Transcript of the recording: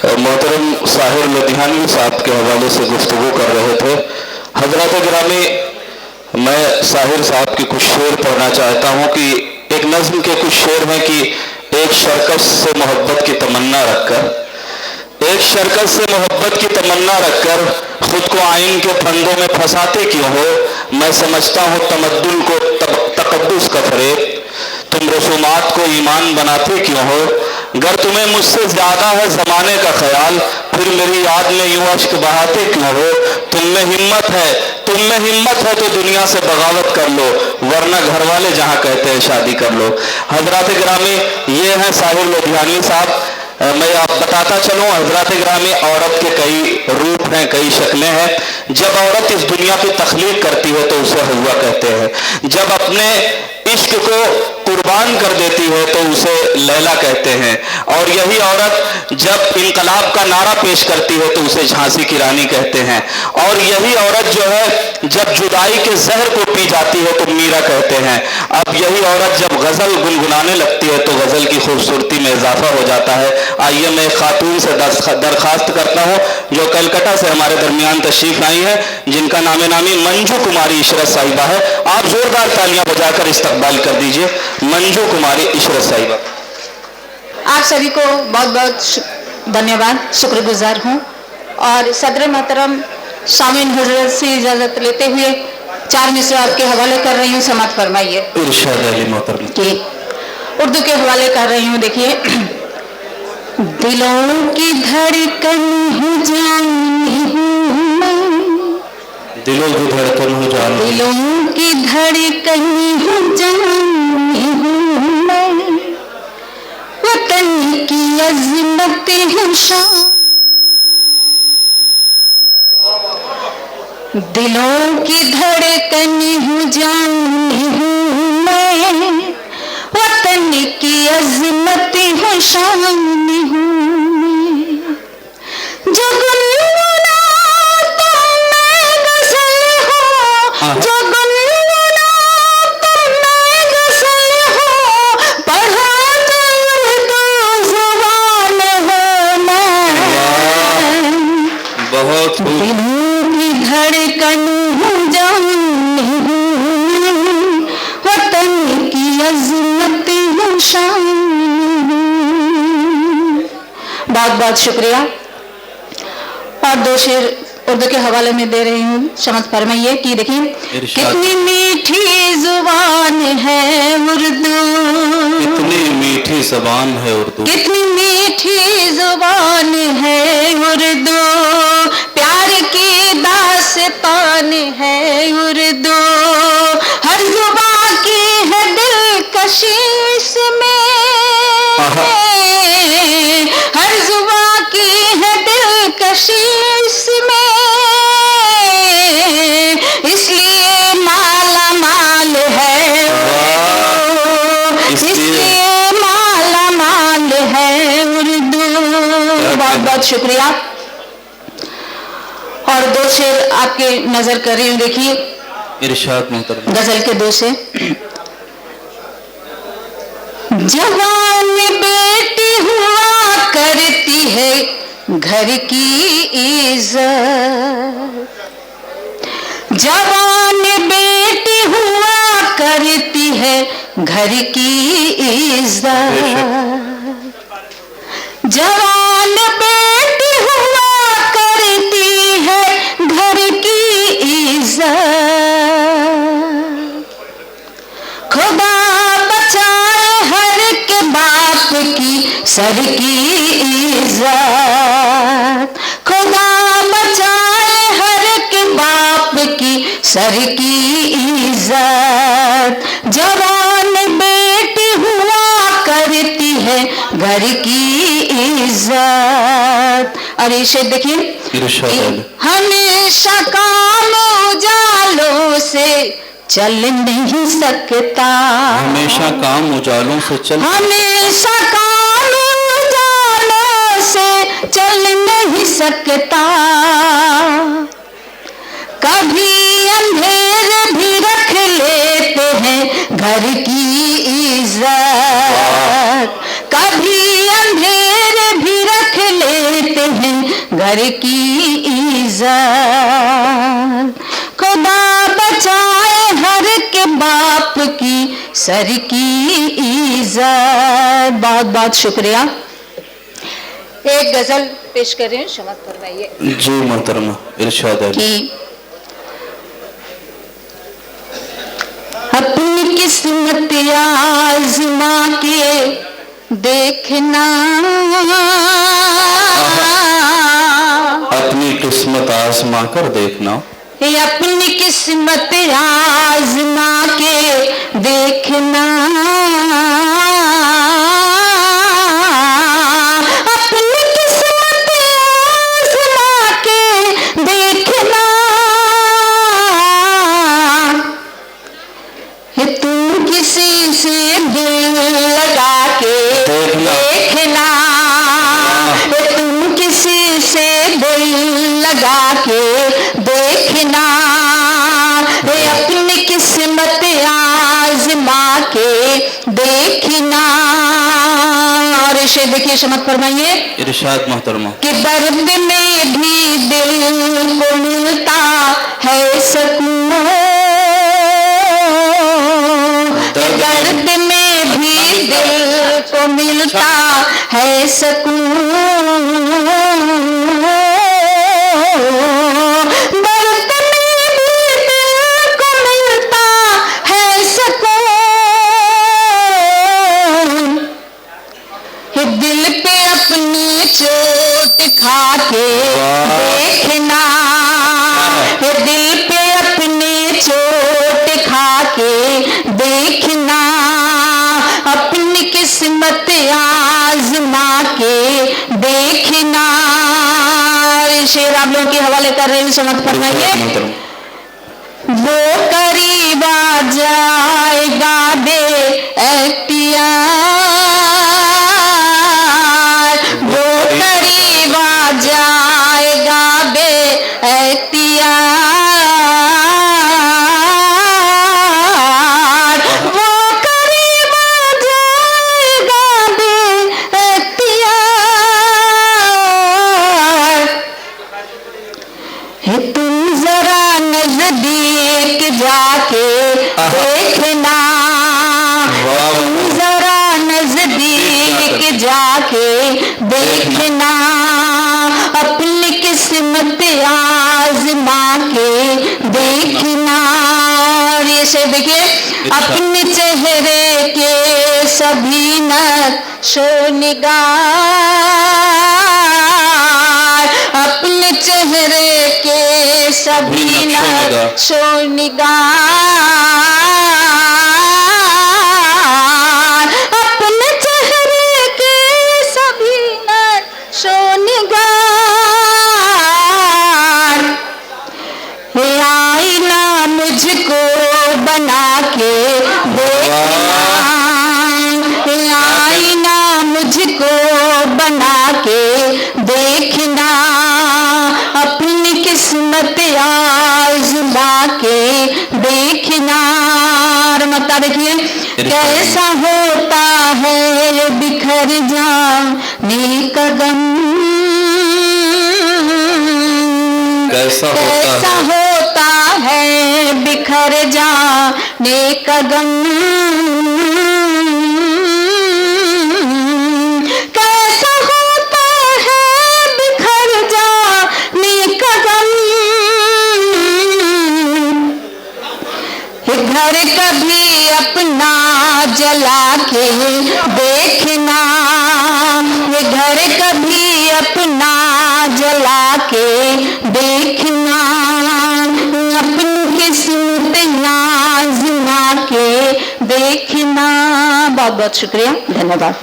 मोहतरम साहिर लुधियानवी साहब के हवाले से गुफ्तगू कर रहे थे। हजरत गिरामी, मैं साहिर साहब की कुछ शेर पढ़ना चाहता हूँ कि एक नज्म के कुछ शेर हैं कि एक शर्कस से मोहब्बत की तमन्ना रखकर, एक शर्कस से मोहब्बत की तमन्ना रखकर खुद को आइन के फंदों में फंसाते क्यों हो। मैं समझता हूँ तमद्दुन को तकद्दुस का फरेब, तुम रसूमात को ईमान बनाते क्यों हो। गर तुम्हें मुझसे ज्यादा है जमाने का ख्याल, फिर मेरी याद में यूं अश्क बहाते क्यों हो। तुम में हिम्मत है तो दुनिया से बगावत कर लो, वरना घर वाले जहां कहते हैं शादी कर लो। हजरात गिरामी, ये हैं साहिर लुधियानवी साहब। मैं आप बताता चलूं, हजरात गिरामी, औरत के कई रूप हैं, कई शक्लें हैं। जब औरत इस दुनिया की तख्लीक करती है तो उसे हव्वा कहते हैं। जब अपने इश्क को कुर्बान कर देती है तो उसे लैला कहते हैं। और यही औरत जब इनकलाब का नारा पेश करती है तो उसे झांसी की रानी कहते हैं। और यही औरत जो है जब जुदाई के जहर को पी जाती है तो मीरा कहते हैं। अब यही औरत जब गजल गुनगुनाने लगती है तो गजल की खूबसूरती में इजाफा हो जाता है। आइए मैं खातून से दरखास्त करता हूँ जो कलकत्ता से हमारे दरमियान तशरीफ आई है, जिनका नामे नामी मंजू कुमारी इशरत साहिबा है। आप जोरदार तालियां बजाकर इस्तकबाल कर दीजिए मंजू कुमारी इशरत साहिबा। आप सभी को बहुत बहुत धन्यवाद, शुक्रगुजार हूँ। और सदर मोहतरम शामिल हजरत से इजाजत लेते हुए 4 मिसरा आपके हवाले कर रही हूँ, समात फरमाइए। इरशाद अली मोहतरम कि उर्दू के हवाले कर रही हूँ। देखिए, दिलों की धड़कन हूँ जानी हूँ मैं, दिलों की धड़कन हूँ जानी, दिलों की धड़कन हूँ जानी हूँ मैं, वतन की अज़मत हूँ शान, दिलों की धड़कन हूँ जानी हूँ मैं, वतन की अज़मत हूँ शान हूँ मैं। जो गुनगुनाता मैं गज़ल हूँ, जो गुनगुनाता मैं गज़ल हूँ, पढ़ाता उर्दू ज़ुबान हूँ मैं। बहुत दिलों की धड़कन हूँ जानी हूँ, वतन की अज़मत हूँ शान हूँ। बहुत बहुत शुक्रिया। और 2 शेर उर्दू के हवाले में दे रही हूँ, समझ फरमाइए कि देखिए, कितनी मीठी जुबान है उर्दू, कितनी मीठी ज़बान है उर्दू, कितनी मीठी जुबान है उर्दू, प्यार की दास्तान है उर्दू, हर जुबान की है दिलकशी इसमें, हर जुबान की है दिलकशी इसमें, इसलिए माला माल है, इसलिए माला माल है उर्दू। बहुत बहुत शुक्रिया। और 2 शेर आपके नजर कर रही हूँ, देखिए इरशाद मोहतरम। गजल के 2 शेर। जवान बेटी हुआ करती है घर की इज्जत, जवान बेटी हुआ करती है घर की इज्जत, जवान बेटी हुआ करती है घर की इज्जत, खुदा बचाए हर के बाप की सर की इज्जत, खुदा बचाए हर के बाप की सर की इज्जत, जवान बेटी हुआ करती है घर की इज्जत। और ये शेर देखिए, हमेशा काम उजालों से चल नहीं सकता, हमेशा काम उजालों से चल, हमेशा काम उजालों से चल नहीं सकता, कभी अंधेरे भी रख लेते हैं घर की इज्जत, कभी अंधेरे भी रख लेते सर की इज्जत, खुदा बचाए हर के बाप की सर की इज्जत। बहुत बहुत शुक्रिया। एक गजल पेश कर रही हूँ, क्षमा फरमाइए। जी मोहतरमा, इरशाद है। कि अपनी किस्मत आज़मा के देखना, अपनी किस्मत आजमा कर देखना, अपनी किस्मत आज़मा के देखना, अपनी किस्मत आज़मा के देखना, तुम किसी से दिल लगा के देखना, तुम किसी से दिल लगा के देखना, अपनी किस्मत आज़मा के देखना। और इसे देखिए, समझ फरमाइए। इरशाद मोहतरमा। कि दर्द में भी दिल को मिलता है सुकून, दर्द में भी दिल को मिलता है सुकून, दर्द में भी दिल को मिलता है सुकून, दिल पे अपनी चोट खा के देखना, दिल पे अपनी चोट खा के देखना, अपनी किस्मत आज़मा के देखना। शेर आप लोगों के हवाले कर रहे हैं, समझ फरमाइए। वो करीब आ जाएगा बे एख्तियार, वो करीब आ जाएगा बे एख्तियार, वो करीब आ जाएगा बे एख्तियार, तुम जरा नजदीक जाके देखना, तुम जरा नजदीक जाके देखना, अपनी किस्मत आज़मा के देखना। और ये से देखिए, अपने चेहरे के सभी नक्शो निगार, अपने चेहरे के सभी नक्शो निगार, अपने चेहरे के सभी नक्शो निगार, आईना मुझको बना के देखना, आईना मुझको बना के देखना, अपनी किस्मत आज़मा के देखना। मत देखिए, कैसा होता है बिखर जाने का गम, कैसा होता है बिखर जाने का गम, कैसा होता है बिखर जाने का गम, घर कभी अपना जला के देखना, घर कभी अपना जला के देखना, अपनी किस्मत आज़मा के देखना। बहुत बहुत शुक्रिया, धन्यवाद।